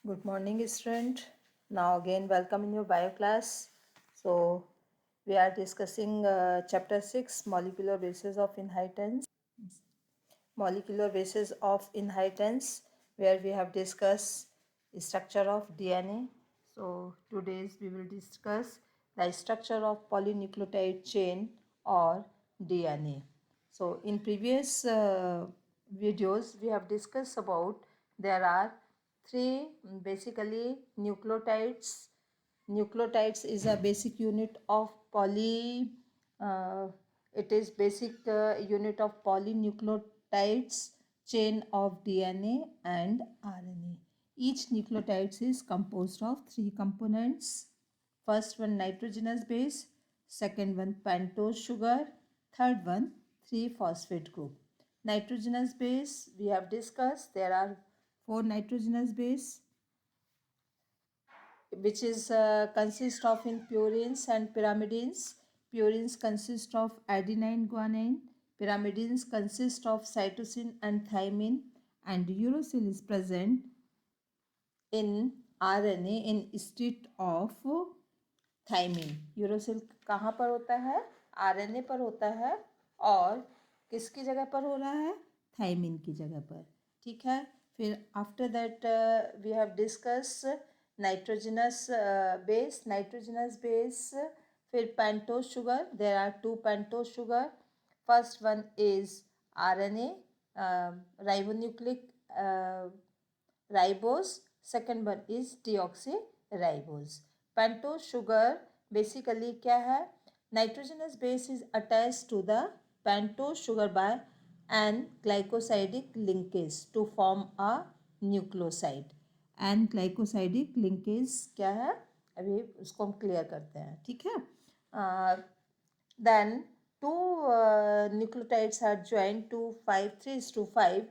Good morning, student. Now again, welcome in your bio class. So we are discussing chapter 6, molecular basis of inheritance. Molecular basis of inheritance, where we have discussed structure of DNA. So today's we will discuss the structure of polynucleotide chain or DNA. So in previous videos we have discussed about there are three basically nucleotides. Nucleotides is a basic unit of it is basic unit of polynucleotides chain of DNA and RNA. Each nucleotide is composed of three components. First one nitrogenous base, second one pentose sugar, third one 3-phosphate group. Nitrogenous base we have discussed, there are four nitrogenous base which is consist of in purines and pyrimidines. Purines consist of adenine, guanine. Pyrimidines consist of cytosine and thymine, and uracil is present in RNA instead of thymine. Uracil कहाँ पर होता है? RNA पर होता है और किसकी जगह पर हो रहा है? थाइमिन की जगह पर. ठीक है. फिर after that we have discuss nitrogenous base. फिर pentose sugar. There are two pentose sugar. First one is RNA ribonucleic ribose. Second one is deoxyribose. Pentose sugar basically क्या है? Nitrogenous base is attached to the pentose sugar by an glycosidic linkage to form a nucleoside. And glycosidic linkage क्या है? अभी उसको हम clear करते हैं. ठीक है. Then two nucleotides are joined to 5:3:5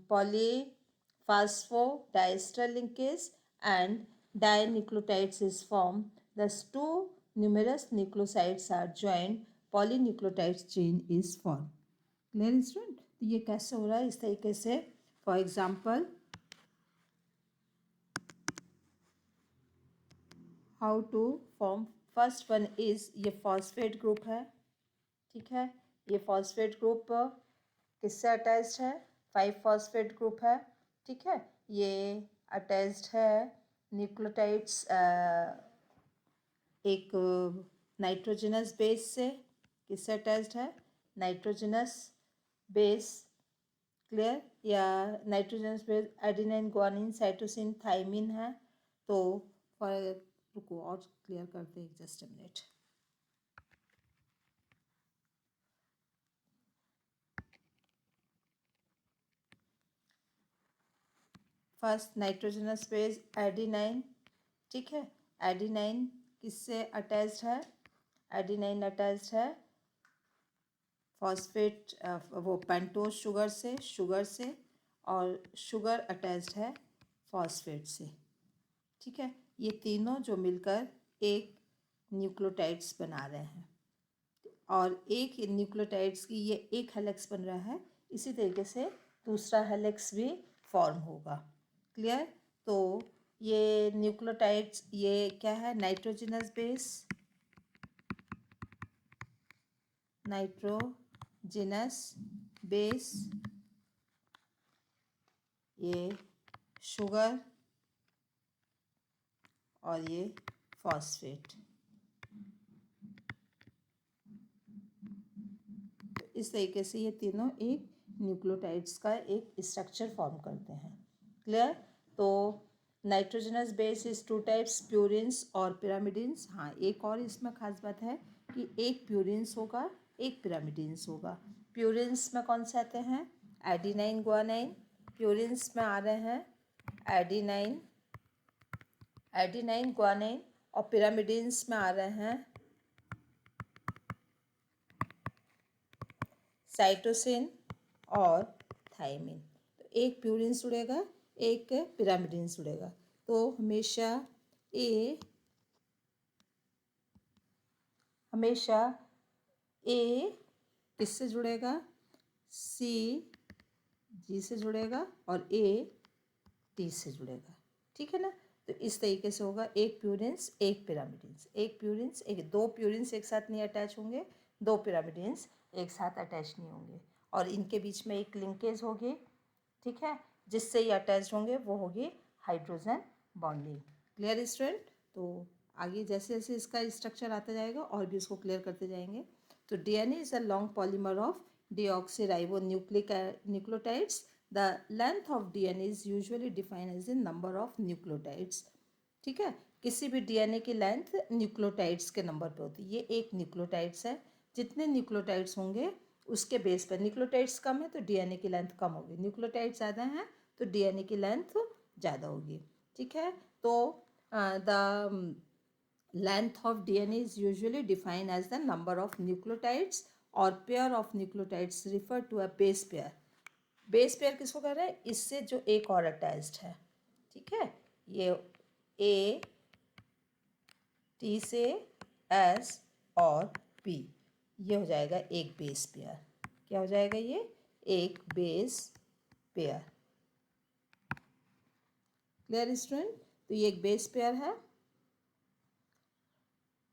polyphosphodiester linkage and dinucleotides is formed. Thus, two numerous nucleosides are joined. Polynucleotide chain is formed. Clear student? तो ये कैसे हो रहा है? इस तरीके से for example how to form. First one is ये फॉस्फेट ग्रुप है. ठीक है. ये फॉस्फेट ग्रुप किससे अटैच्ड है? 5-फॉस्फेट ग्रुप है. ठीक है. ये अटैच्ड है न्यूक्लियोटाइड्स एक नाइट्रोजनस बेस से. किससे अटैच्ड है? Nitrogenous base. क्लियर. या nitrogenous base adenine, guanine, cytosine, thymine है. तो रुको और क्लियर करते हैं. Just a minute. First nitrogenous base adenine. ठीक है. एडिनाइन किससे अटैच्ड है? एडिनाइन अटैच्ड है फॉस्फेट वो पेंटोज शुगर से और शुगर अटैच्ड है फॉस्फेट से. ठीक है. ये तीनों जो मिलकर एक न्यूक्लियोटाइड्स बना रहे हैं और एक न्यूक्लियोटाइड्स की ये एक हेलिक्स बन रहा है. इसी तरीके से दूसरा हेलिक्स भी फॉर्म होगा. क्लियर. तो ये न्यूक्लियोटाइड्स ये क्या है? Nitrogenous base. Nitrogenous base. ये शुगर और ये फॉस्फेट. तो इस तरीके से ये तीनों एक न्यूक्लियोटाइड्स का एक स्ट्रक्चर फॉर्म करते हैं. क्लियर. तो nitrogenous base is two types, purines और पिरामिडिन्स. हाँ, एक और इसमें खास बात है कि एक प्यूरिन्स होगा, एक पिरामिडिन्स होगा. प्यूरिन्स में कौन से आते हैं? Adenine, guanine. प्यूरिन्स में आ रहे हैं एडिनाइन, गुआनाइन. और पिरामिडिन्स में आ रहे हैं साइटोसिन और थाइमिन. तो एक प्यूरिन्स जुड़ेगा, एक पिरामिडिन्स जुड़ेगा. तो हमेशा ए किससे जुड़ेगा? सी जी से जुड़ेगा और ए टी से जुड़ेगा. ठीक है ना। तो इस तरीके से होगा, एक प्यूरिन्स एक पिरामिडिन्स, एक प्यूरिन्स एक, दो प्यूरिन्स एक साथ नहीं अटैच होंगे, दो पिरामिडिन्स एक साथ अटैच नहीं होंगे, और इनके बीच में एक लिंकेज होगी, ठीक है, जिससे ये अटैच होंगे, वो होगी हाइड्रोजन बॉन्डिंग। Clear student. तो आगे जैसे जैसे इसका स्ट्रक्चर आता जाएगा और भी इसको क्लियर करते जाएंगे। तो DNA is a long polymer of deoxyribonucleotides. The length of DNA is usually defined as the number of nucleotides. ठीक है, किसी भी डीएनए की लेंथ न्यूक्लियोटाइड्स के नंबर पे होती है। ये एक न्यूक्लियोटाइड्स है, जितने न्यूक्लियोटाइड्स होंगे उसके बेस पर, न्यूक्लियोटाइड्स कम है तो डीएनए की लेंथ कम होगी, न्यूक्लियोटाइड्स ज़्यादा हैं तो डीएनए की लेंथ ज़्यादा होगी। ठीक है, तो the length of DNA is usually defined as the number of nucleotides or pair of nucleotides referred to a base pair. Base pair किसको कह रहे हैं, इससे जो एक और अटैच्ड है, ठीक है, ये ए टी से एस और पी, ये हो जाएगा एक बेस पेयर। क्या हो जाएगा ये, एक बेस पेयर। Clear student. तो ये एक बेस पेयर है।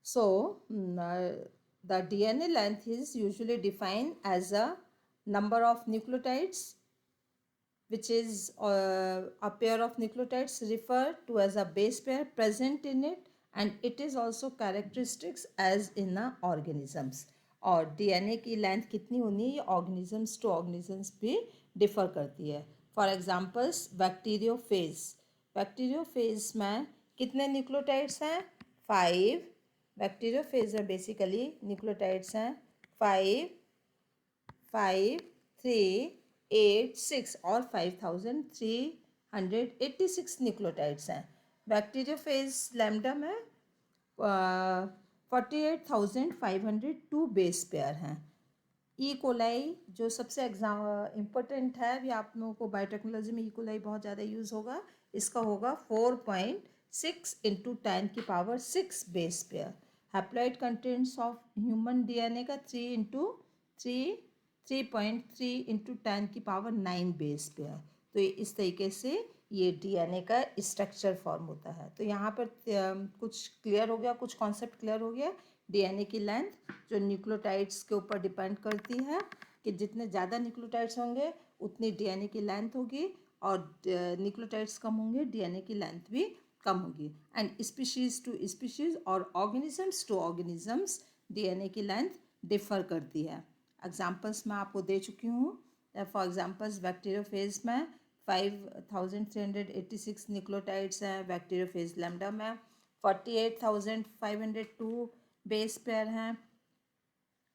So, the DNA length is usually defined as a number of nucleotides, which is a pair of nucleotides referred to as a base pair present in it, and it is also characteristics as in the organisms. और DNA की length कितनी होनी है, ये organisms to organisms भी differ करती है। For examples bacteriophage, bacteriophage में कितने न्यूक्लियोटाइड्स हैं, 5। बैक्टीरियोफेज में बेसिकली न्यूक्लियोटाइड्स हैं 5, 5, 3, 8, 6 और 5386 न्यूक्लियोटाइड्स हैं। बैक्टीरियोफेज लैम्डा में 48,502 बेस पेयर हैं। ई कोलाई जो सबसे इम्पोर्टेंट है, भी आप लोगों को बायोटेक्नोलॉजी में ई कोलाई बहुत ज़्यादा यूज़ होगा, इसका होगा 4.6 into 10⁶ base pair. Haploid contents of human DNA का 3.3 इंटू 10⁹ बेस पेयर। तो इस तरीके से ये डीएनए का स्ट्रक्चर फॉर्म होता है। तो यहाँ पर कुछ क्लियर हो गया, कुछ कॉन्सेप्ट क्लियर हो गया। डीएनए की लेंथ जो न्यूक्लियोटाइड्स के ऊपर डिपेंड करती है, कि जितने ज़्यादा न्यूक्लियोटाइड्स होंगे उतनी डीएनए की लेंथ होगी, और न्यूक्लियोटाइड्स कम होंगे डीएनए की लेंथ भी कम होगी। एंड स्पीशीज़ टू स्पीशीज़ और ऑर्गेनिजम्स टू ऑर्गेनिजम्स डीएनए की लेंथ डिफर करती है। एग्जाम्पल्स मैं आपको दे चुकी हूँ। फॉर एग्जाम्पल्स बैक्टीरियोफेज में 5386 न्यूक्लियोटाइड्स हैं, बैक्टीरियोफेज लैम्डा में 48,502 बेस पेयर हैं,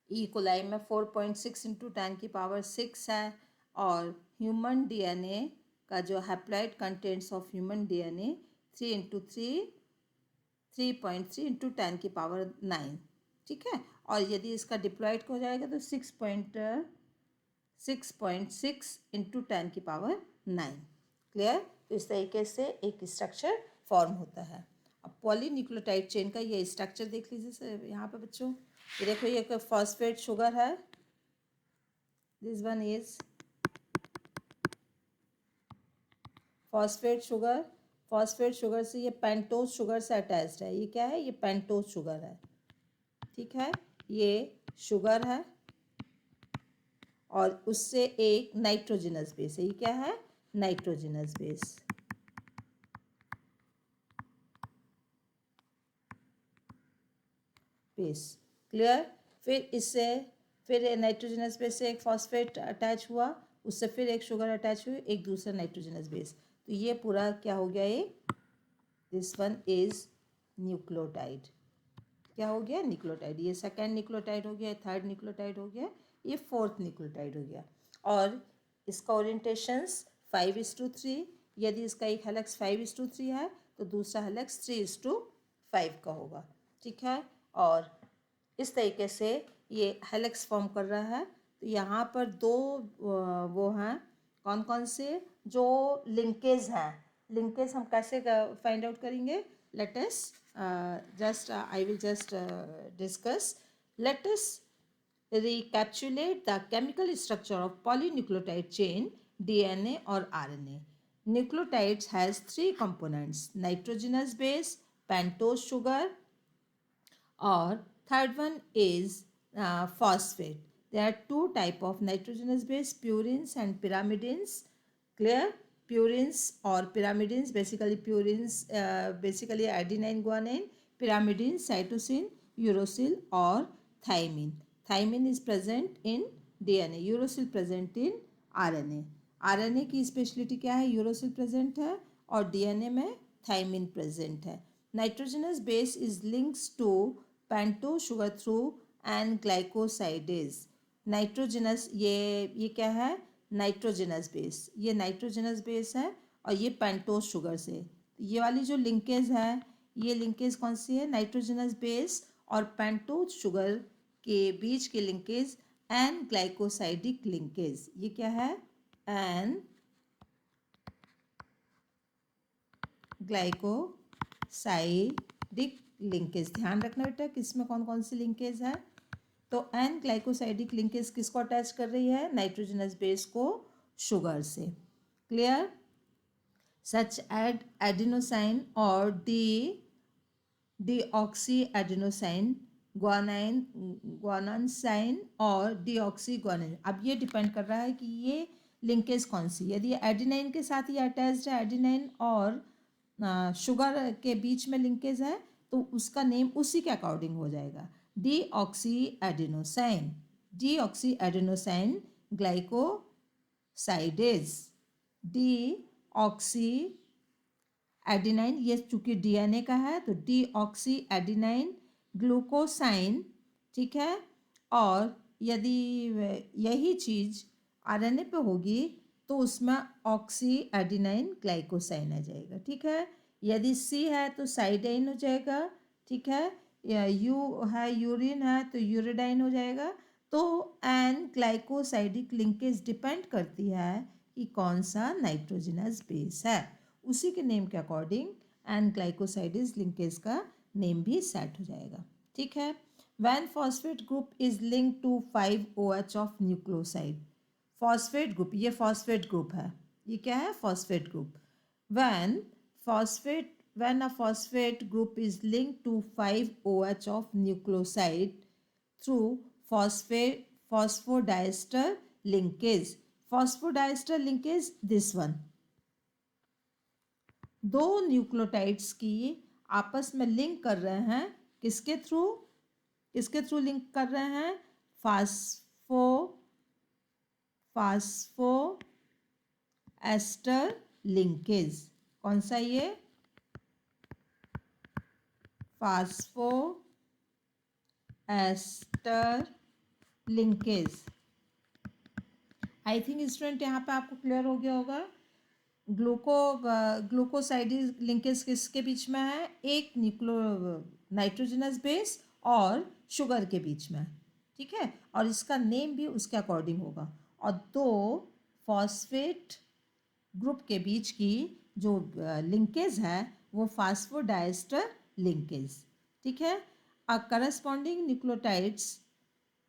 ई कोलाई में 4.6 इंटू 10⁶ है, और ह्यूमन डीएनए का जो haploid contents of human DNA 3.3 into 10⁹ ठीक है। और यदि इसका डिप्लॉइड हो जाएगा तो 6.6 इंटू 10⁹ क्लियर। तो इस तरीके से एक स्ट्रक्चर फॉर्म होता है। अब पॉलीन्यूक्लियोटाइड चेन का ये स्ट्रक्चर देख लीजिए यहाँ पे बच्चों। ये देखो, ये एक फॉस्फेट शुगर है, this one is phosphate sugar. Phosphate sugar से ये पेंटोज शुगर से अटैच्ड है। ये क्या है, ये पेंटोज शुगर है, ठीक है, ये शुगर है, और उससे एक नाइट्रोजनस बेस है। ये क्या है, नाइट्रोजनस बेस। क्लियर। फिर इससे फिर नाइट्रोजनस बेस से एक फॉस्फेट अटैच हुआ, उससे फिर एक शुगर अटैच हुई, एक दूसरा नाइट्रोजनस बेस। तो ये पूरा क्या हो गया, ये दिस वन इज न्यूक्लियोटाइड। क्या हो गया, न्यूक्लियोटाइड। ये सेकेंड न्यूक्लियोटाइड हो गया, थर्ड न्यूक्लियोटाइड हो गया, ये फोर्थ न्यूक्लियोटाइड हो गया। और इसका ओरिएंटेशंस 5:3। यदि इसका एक हेलिक्स 5:3 है तो दूसरा हेलिक्स 3:5 का होगा, ठीक है। और इस तरीके से ये हेलिक्स फॉर्म कर रहा है। तो यहाँ पर दो वो हैं, कौन कौन से, जो लिंकेज हैं। लिंकेज हम कैसे फाइंड आउट करेंगे, let us just I will just discuss. Let us recapitulate the chemical structure of polynucleotide chain, DNA और RNA. nucleotides has three components: nitrogenous base, pentose sugar, or third one is phosphate. There are two type of nitrogenous base, purines and pyrimidines. Clear? Purines or pyrimidines, basically purines, basically adenine, guanine, pyrimidine, cytosine, uracil or thymine. Thymine is present in DNA, uracil present in RNA. RNA की speciality क्या है? Uracil present है और DNA में thymine present है. Nitrogenous base is linked to pentose sugar through and glycosidase. Nitrogenous ये क्या है? Nitrogenous base. ये नाइट्रोजनस बेस है और ये पेंटोज शुगर से. ये वाली जो लिंकेज है, ये लिंकेज कौन सी है? नाइट्रोजनस बेस और पेंटोज शुगर के बीच की लिंकेज एन ग्लाइकोसाइडिक लिंकेज. ये क्या है? N glycosidic linkage. ध्यान रखना बेटा किसमें कौन कौन सी लिंकेज है. तो एन ग्लाइकोसाइडिक लिंकेज किसको अटैच कर रही है? नाइट्रोजनस बेस को शुगर से. क्लियर? सच एड एडिनोसाइन और डीऑक्सी एडिनोसाइन, ग्वानासाइन और डीऑक्सी ग्वानिन. अब ये डिपेंड कर रहा है कि ये लिंकेज कौन सी. यदि एडिनाइन के साथ ये अटैच्ड है, एडिनाइन और शुगर के बीच में लिंकेज है, तो उसका नेम उसी के अकॉर्डिंग हो जाएगा. Deoxy adenosine, deoxy adenosine glycosidase. Deoxy adenine, ये चूंकि डीएनए का है तो डीऑक्सी एडिनाइन ग्लूकोसाइन. ठीक है. और यदि यही चीज़ आरएनए पे होगी तो उसमें ऑक्सी एडिनाइन ग्लाइकोसाइन आ जाएगा. ठीक है. यदि सी है तो साइडाइन हो जाएगा. ठीक है. या यू है, यूरिन है तो यूरिडाइन हो जाएगा. तो एन ग्लाइकोसाइडिक लिंकेज डिपेंड करती है कि कौन सा नाइट्रोजनस बेस है. उसी के नेम के अकॉर्डिंग एन ग्लाइकोसाइडिस लिंकेज का नेम भी सेट हो जाएगा. ठीक है. When phosphate group is link to 5OH of nucleoside. Phosphate group, ये फॉस्फेट ग्रुप है. ये क्या है? Phosphate group. When a phosphate group is linked to 5OH of nucleoside through phosphodiester linkage. Phosphodiester linkage, this one. दो nucleotides की आपस में link कर रहे हैं. किसके थ्रू? किसके थ्रू लिंक कर रहे हैं? फास्फोएस्टर लिंकेज. कौन सा? ये फास्फोएस्टर लिंकेज. आई थिंक स्टूडेंट यहाँ पे आपको क्लियर हो गया होगा. ग्लूकोसाइडिस लिंकेज किसके बीच में है? एक नाइट्रोजनस बेस और शुगर के बीच में. ठीक है. और इसका नेम भी उसके अकॉर्डिंग होगा. और दो फॉस्फेट ग्रुप के बीच की जो लिंकेज है वो फास्फोडाइस्टर लिंकेज. ठीक है. A corresponding nucleotides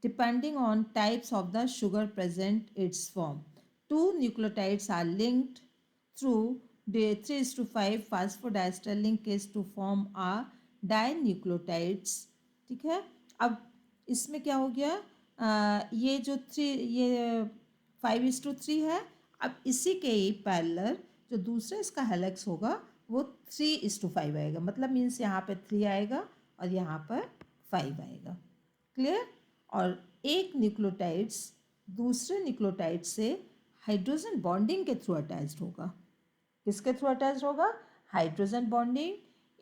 depending on types of the sugar present its form. Two nucleotides are linked through the 3:5 phosphodiester linkage to form a dinucleotides. ठीक है. अब इसमें क्या हो गया? ये जो 5:3 है. अब इसी के ही पैरेलल जो दूसरा इसका हेलिक्स होगा वो 3:5 आएगा. मतलब मीन्स यहाँ पे 3 आएगा और यहाँ पर 5 आएगा. क्लियर? और एक न्यूक्लियोटाइड्स दूसरे न्यूक्लियोटाइड से हाइड्रोजन बॉन्डिंग के थ्रू अटैच्ड होगा. किसके थ्रू अटैच्ड होगा? Hydrogen bonding.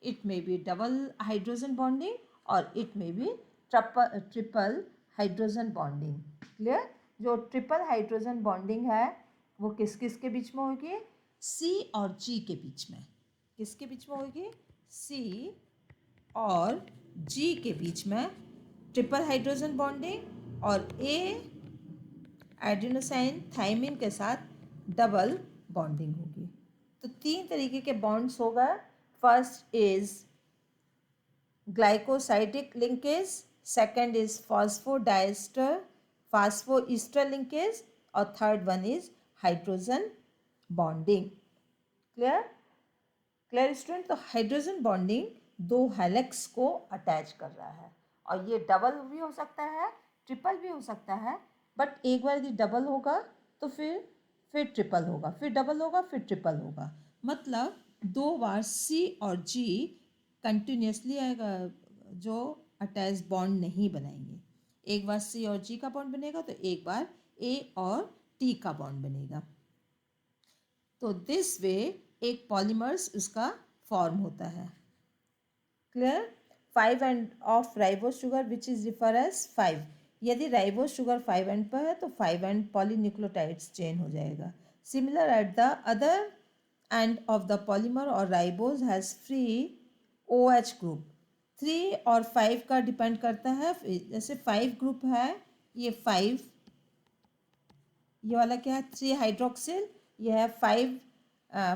It may be double hydrogen bonding और it may be triple hydrogen bonding. Clear? जो ट्रिपल हाइड्रोजन बॉन्डिंग है वो किस किस के बीच में होगी? सी और जी के बीच में. किसके बीच में होगी? सी और जी के बीच में ट्रिपल हाइड्रोजन बॉन्डिंग और ए एडिनोसाइन थाइमिन के साथ डबल बॉन्डिंग होगी. तो तीन तरीके के बॉन्ड्स होगा. First is glycosidic linkage, second is phosphoester linkage और third one is hydrogen bonding. Clear clear student. तो हाइड्रोजन बॉन्डिंग दो हेलिक्स को अटैच कर रहा है, और ये डबल भी हो सकता है, ट्रिपल भी हो सकता है, बट एक बार यदि डबल होगा तो फिर ट्रिपल होगा, फिर डबल होगा, फिर ट्रिपल होगा। मतलब दो बार सी और जी कंटिन्यूसली जो अटैच बॉन्ड नहीं बनाएंगे। एक बार सी और जी का बॉन्ड बनेगा तो एक बार ए और टी का बॉन्ड बनेगा। तो दिस वे एक पॉलीमर्स उसका फॉर्म होता है। Clear. 5 end of ribose sugar which is refer as 5। यदि राइबोस शुगर 5 एंड पर है तो 5 एंड पॉलीन्यूक्लियोटाइड्स चेन हो जाएगा। Similar at the other end of the polymer और ribose has free OH group. 3 और 5 का डिपेंड करता है। जैसे 5 ग्रुप है, ये 5, ये वाला क्या है 3 हाइड्रोक्सिल, ये है 5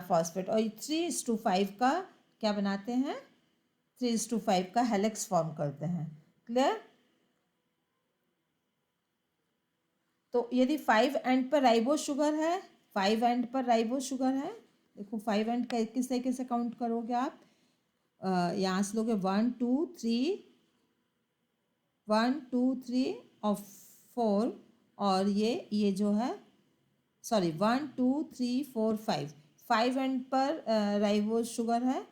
फॉस्फेट, और 3:5 का क्या बनाते हैं, 3:5 का हेलिक्स फॉर्म करते हैं। क्लियर। तो यदि 5 एंड पर राइबोस शुगर है, 5 एंड पर राइबोस शुगर है, देखो 5 एंड का किस तरीके से काउंट करोगे आप, यहाँ से लोगे 1 2 3 1 2 3 और 4, और ये जो है सॉरी 1 2 3 4 5 एंड पर राइबोस शुगर है,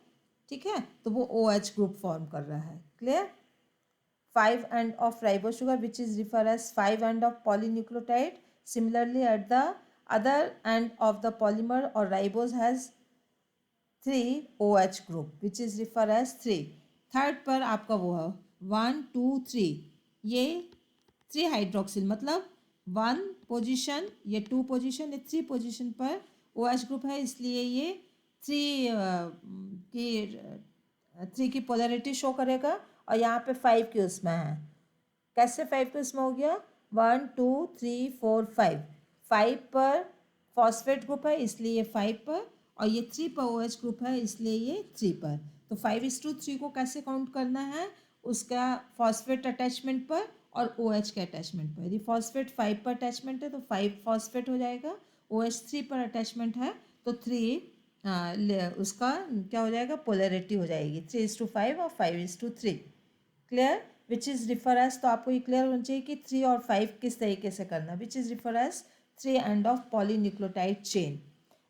ठीक है, तो वो OH ग्रुप फॉर्म कर रहा है। Clear. 5 end of ribose sugar which is referred as 5 end of polynucleotide. Similarly at the other end of the polymer or ribose has 3 OH group which is referred as 3. Third पर आपका वो है 1 2 3, ये 3 hydroxyl, मतलब 1 position, ये 2 position, ये 3 position पर OH group है, इसलिए ये 3 की पोलैरिटी शो करेगा, और यहाँ पे 5 की उसमें है। कैसे 5 की उसमें हो गया, 1 2 3 4 5, 5 पर फॉस्फेट ग्रुप है इसलिए ये 5 पर, और ये 3 पर OH ग्रुप है इसलिए ये 3 पर। तो 5:3 को कैसे काउंट करना है, उसका फॉस्फेट अटैचमेंट पर और OH के अटैचमेंट पर। यदि फॉस्फेट 5 पर अटैचमेंट है तो 5 फॉस्फेट हो जाएगा, OH 3 पर अटैचमेंट है तो 3 उसका क्या हो जाएगा, पोलैरिटी हो जाएगी, 3:5 और 5:3। Clear. Which is refer as, तो आपको ये क्लियर होना चाहिए कि 3 और 5 किस तरीके से करना। Which is refer as 3 end of polynucleotide chain.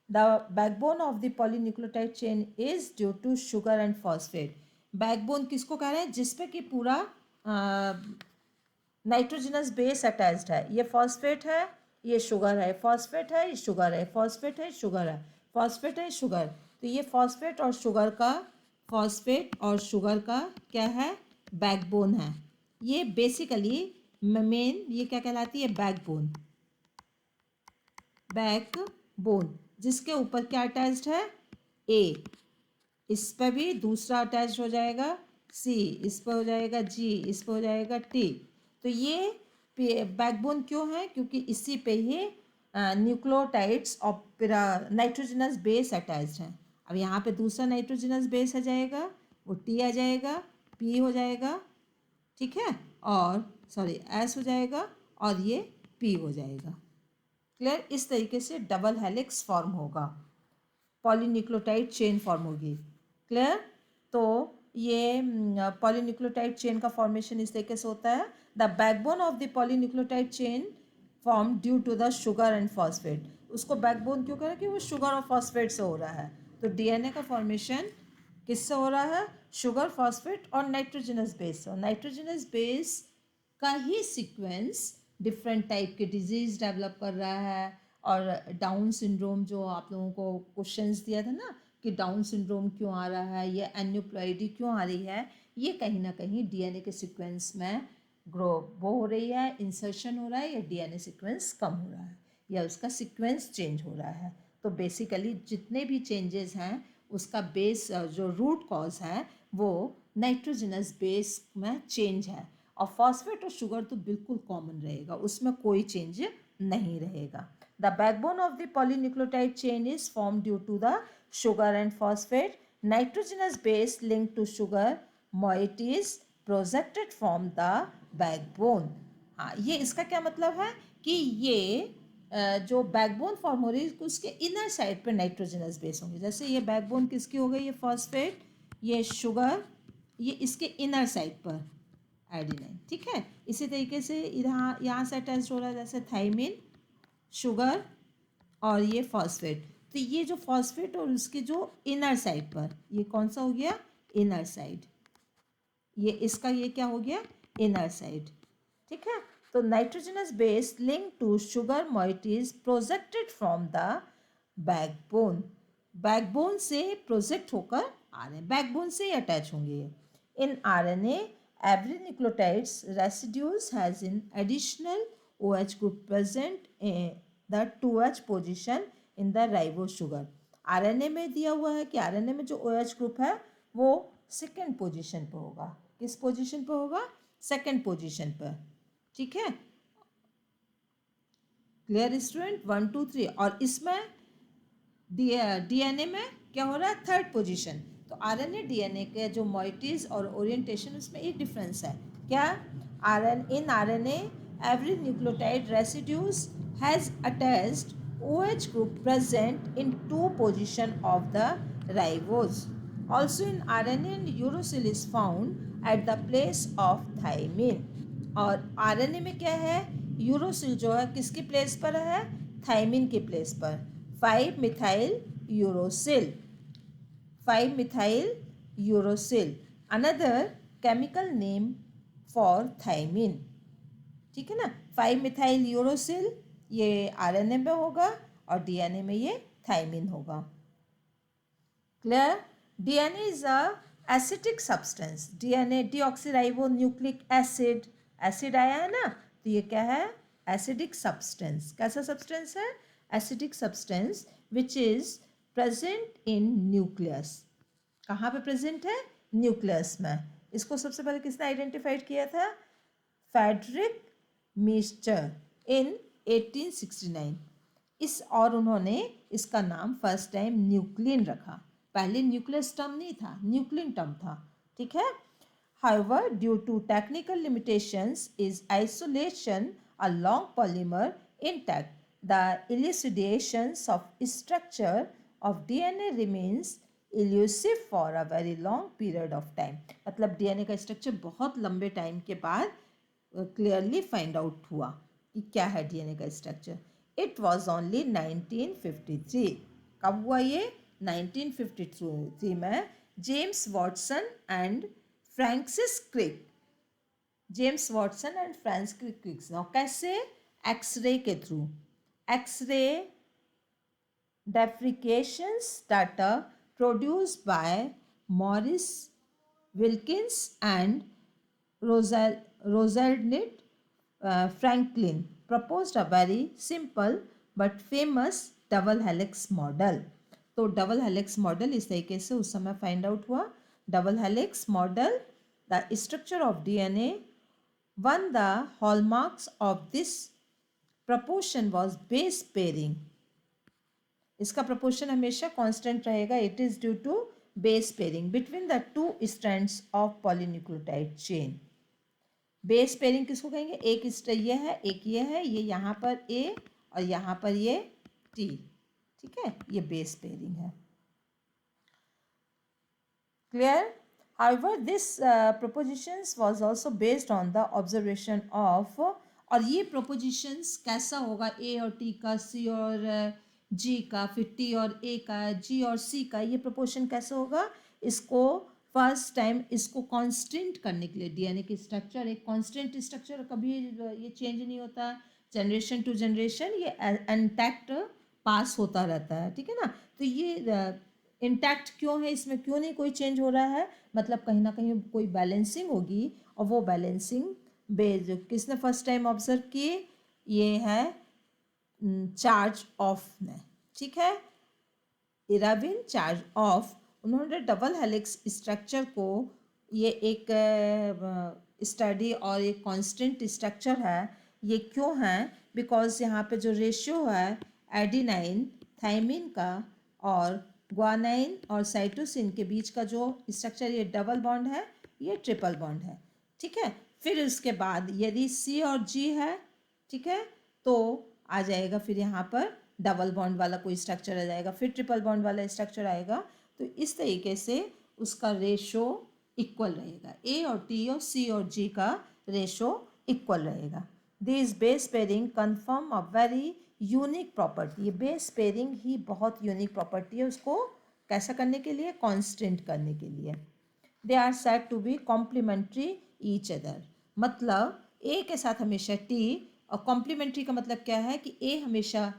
The backbone of the polynucleotide chain is due to sugar and phosphate. Backbone किसको कह रहे हैं, जिसपे कि पूरा नाइट्रोजनस बेस अटैच्ड है। ये फॉस्फेट है, ये शुगर है, फॉस्फेट है, ये शुगर है, फॉस्फेट है, शुगर है, फॉस्फेट है, शुगर। तो ये फॉस्फेट और शुगर का क्या है, बैकबोन है। ये बेसिकली मेन ये क्या कहलाती है, बैकबोन, जिसके ऊपर क्या अटैच्ड है, ए, इस पर भी दूसरा अटैच हो जाएगा, सी, इस पर हो जाएगा, जी, इस पर हो जाएगा, टी। तो ये बैकबोन क्यों है, क्योंकि इसी पे ही न्यूक्लियोटाइड्स और नाइट्रोजनस बेस अटैच्ड हैं। अब यहाँ पे दूसरा नाइट्रोजनस बेस आ जाएगा, वो टी आ जाएगा, पी हो जाएगा, ठीक है, और सॉरी एस हो जाएगा, और ये पी हो जाएगा। क्लियर। इस तरीके से डबल हेलिक्स फॉर्म होगा, पॉलीन्यूक्लियोटाइड चेन फॉर्म होगी। क्लियर। तो ये पॉलीन्यूक्लियोटाइड चेन का फॉर्मेशन इस तरीके से होता है। The backbone of the polynucleotide chain form due to the sugar and phosphate. उसको बैकबोन क्यों करें, कि वो शुगर और फॉस्फेट से हो रहा है। तो डीएनए का फॉर्मेशन किससे हो रहा है, शुगर, फॉस्फेट और नाइट्रोजनस बेस से। नाइट्रोजनस बेस का ही सीक्वेंस डिफरेंट टाइप के डिजीज डेवलप कर रहा है। और डाउन सिंड्रोम जो आप लोगों को क्वेश्चंस दिया था ना, कि डाउन सिंड्रोम क्यों आ रहा है, ये एन्यूप्लॉइडी क्यों आ रही है, ये कहीं ना कहीं डीएनए के सीक्वेंस में वो हो रही है, इंसर्शन हो रहा है, या डीएनए सीक्वेंस कम हो रहा है, या उसका सीक्वेंस चेंज हो रहा है। तो बेसिकली जितने भी चेंजेस हैं उसका बेस जो रूट कॉज है वो नाइट्रोजनस बेस में चेंज है। और फॉस्फेट और शुगर तो बिल्कुल कॉमन रहेगा, उसमें कोई चेंज नहीं रहेगा। The backbone of the polynucleotide chain is form due to the sugar and phosphate. Nitrogenous base link to sugar moiety is projected from the backbone। हाँ, ये इसका क्या मतलब है कि ये जो बैकबोन फॉर्म हो रही है उसके इनर साइड पर नाइट्रोजनस बेस होंगे। जैसे ये बैकबोन किसकी हो गई, ये फॉस्फेट, ये शुगर, ये इसके इनर साइड पर एडिनाइन, ठीक है। इसी तरीके से यहाँ से अटैच हो रहा है, जैसे थाइमिन, शुगर और ये फॉस्फेट। तो ये जो फॉस्फेट और उसके जो इनर साइड पर, ये कौन सा हो गया, इनर साइड, ये इसका ये क्या हो गया, इनर साइड, ठीक है। तो nitrogenous base link to sugar moieties projected from the backbone, backbone से प्रोजेक्ट होकर आ रहे हैं, बैकबोन से ही अटैच होंगे ये। इन RNA every nucleotides residues has an additional OH group present in the 2H position in the ribose sugar। RNA में दिया हुआ है कि RNA में जो OH ग्रुप है वो सेकेंड पोजीशन पर होगा। किस पोजीशन पर होगा, सेकेंड पोजीशन पर, ठीक है। Clear student, 1 2 3। और इसमें DNA में क्या हो रहा है, थर्ड पोजीशन। तो RNA DNA के जो moieties और ओरिएंटेशन उसमें एक डिफरेंस है। क्या, in RNA every nucleotide residues has attached OH group present in 2 position of the ribose। Also in RNA uracil is found at the place of thymine। और RNA में क्या है, यूरोसिल जो है किसकी प्लेस पर है, थाइमिन की प्लेस पर। 5 methyl uracil, 5 methyl uracil, another chemical name for thymine, ठीक है ना। 5 मिथाइल यूरोसिल ये RNA में होगा और DNA में ये थाइमिन होगा। Clear. DNA is a acidic substance, DNA deoxyribo nucleic acid, acid आया है ना, तो ये क्या है, एसिडिक सब्सटेंस। कैसा सब्सटेंस है, acidic substance which is present in nucleus. कहाँ पे प्रेजेंट है, न्यूक्लियस में। इसको सबसे पहले किसने आइडेंटिफाइड किया था, फ्रेडरिक मीस्टर इन 1869। इस और उन्होंने इसका नाम फर्स्ट टाइम न्यूक्लिन रखा, पहले न्यूक्लियस टर्म नहीं था, न्यूक्लिन टर्म था, ठीक है। However, due to technical limitations is isolation a long polymer intact, the elucidations of structure of DNA remains elusive for a very long period of time। मतलब DNA का structure बहुत लंबे time के बाद clearly find out हुआ कि क्या है DNA का स्ट्रक्चर। It was only 1953। कब हुआ ये, 1953 में James Watson and Francis Crick, James Watson and Francis Crick. कैसे, एक्सरे के थ्रू, x-ray diffractions data produced by Maurice Wilkins and Rosalind Franklin proposed a very simple but famous double helix model. तो double helix model इस तरीके से उस समय find out हुआ। Double helix model, the structure of DNA, one the hallmarks of this proportion was base pairing. इसका proportion हमेशा constant रहेगा, it is due to base pairing between the 2 strands of polynucleotide chain. Base pairing किसको कहेंगे, एक ये है, एक ये है, ये यहाँ पर A और यहाँ पर ये T, ठीक है, ये बेस पेयरिंग है। Clear. However, this propositions was also based on the observation of, और ये propositions कैसा होगा, A और T का, C और G का, फिर T और A का, G और C का, ये proportion कैसा होगा, इसको फर्स्ट टाइम इसको कांस्टेंट करने के लिए, डीएनए की स्ट्रक्चर एक कांस्टेंट स्ट्रक्चर, कभी ये चेंज नहीं होता, जनरेशन टू जनरेशन ये इंटैक्ट पास होता रहता है, ठीक है ना। तो ये इंटैक्ट क्यों है, इसमें क्यों नहीं कोई चेंज हो रहा है, मतलब कहीं ना कहीं कोई बैलेंसिंग होगी, और वो बैलेंसिंग बेस किसने फर्स्ट टाइम ऑब्जर्व की, ये है चार्ज ऑफ ने, ठीक है, इराविन चार्ज ऑफ। उन्होंने डबल हेलिक्स स्ट्रक्चर को, ये एक स्टडी और एक कांस्टेंट स्ट्रक्चर है, ये क्यों है, बिकॉज यहाँ पे जो रेशियो है एडिनाइन थाइमिन का और ग्वानाइन और साइटोसिन के बीच का जो स्ट्रक्चर, ये डबल बॉन्ड है, ये ट्रिपल बॉन्ड है, ठीक है। फिर उसके बाद यदि C और G है, ठीक है, तो आ जाएगा, फिर यहाँ पर डबल बॉन्ड वाला कोई स्ट्रक्चर आ जाएगा, फिर ट्रिपल बॉन्ड वाला स्ट्रक्चर आएगा। तो इस तरीके से उसका रेशो इक्वल रहेगा, ए और टी और सी और जी का रेशो इक्वल रहेगा। This base pairing confirm a very unique property. ये बेस पेयरिंग ही बहुत यूनिक प्रॉपर्टी है, उसको कैसा करने के लिए, कॉन्स्टेंट करने के लिए। They are said to be complementary each other, मतलब ए के साथ हमेशा टी, और कॉम्प्लीमेंट्री का मतलब क्या है कि ए हमेशा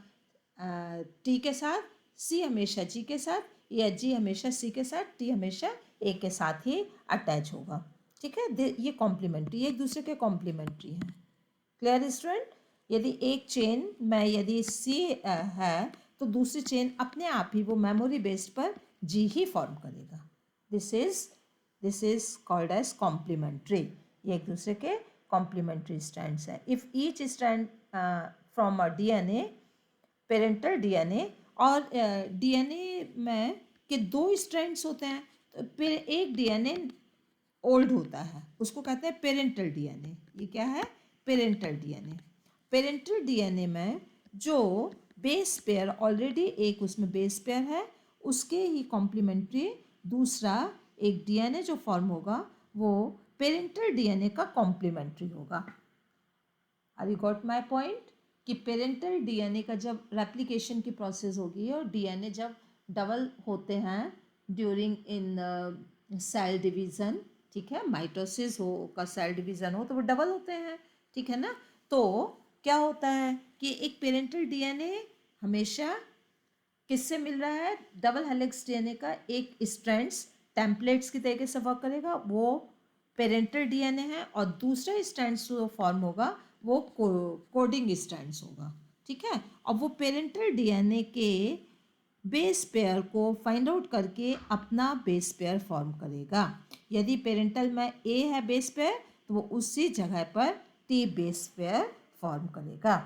टी के साथ, सी हमेशा जी के साथ, या जी हमेशा सी के साथ, टी हमेशा ए के साथ ही अटैच होगा। ठीक है, ये कॉम्प्लीमेंट्री, एक दूसरे के कॉम्प्लीमेंट्री हैं। Clear student? यदि एक चेन में यदि सी है तो दूसरी चेन अपने आप ही वो मेमोरी बेस्ड पर जी ही फॉर्म करेगा। This is called as complementary. ये एक दूसरे के कॉम्प्लीमेंट्री स्ट्रैंड्स है। If each strand from a DNA, parental DNA, और डीएनए में के दो स्ट्रैंड्स होते हैं, तो फिर एक डीएनए ओल्ड होता है, उसको कहते हैं पेरेंटल डीएनए। ये क्या है? Parental DNA. पेरेंटल डीएनए में जो बेस पेयर ऑलरेडी एक उसमें बेस पेयर है, उसके ही कॉम्प्लीमेंट्री दूसरा एक डीएनए जो फॉर्म होगा वो पेरेंटल डीएनए का कॉम्प्लीमेंट्री होगा। Are you got my point? कि पेरेंटल डीएनए का जब रेप्लिकेशन की प्रोसेस होगी और डीएनए जब डबल होते हैं ड्यूरिंग इन सेल डिवीज़न, ठीक है, माइटोसिस हो का सेल डिवीज़न हो तो वो डबल होते हैं, ठीक है ना। तो क्या होता है कि एक पेरेंटल डीएनए हमेशा किससे मिल रहा है? डबल हेलिक्स डीएनए का एक स्ट्रैंड्स टेम्पलेट्स की तरीके से वर्क करेगा, वो पेरेंटल डीएनए है, और दूसरा स्ट्रैंड्स जो फॉर्म होगा वो कोडिंग स्ट्रैंड्स होगा, ठीक है। और वो पेरेंटल डीएनए के बेस पेयर को फाइंड आउट करके अपना बेस पेयर फॉर्म करेगा। यदि पेरेंटल में ए है बेस पेयर तो वो उसी जगह पर टी बेस पेयर फॉर्म करेगा।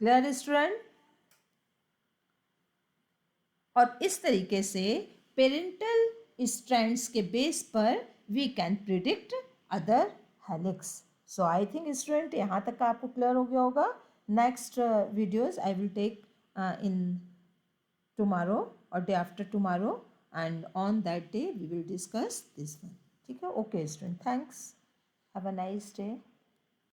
Clear student? और इस तरीके से पेरेंटल स्ट्रैंड्स के बेस पर we can predict other helix. So I think student यहाँ तक का आपको क्लियर हो गया होगा। Next videos I will take in tomorrow or day after tomorrow, and on that day we will discuss this one. ठीक है, okay student, thanks, have a nice day.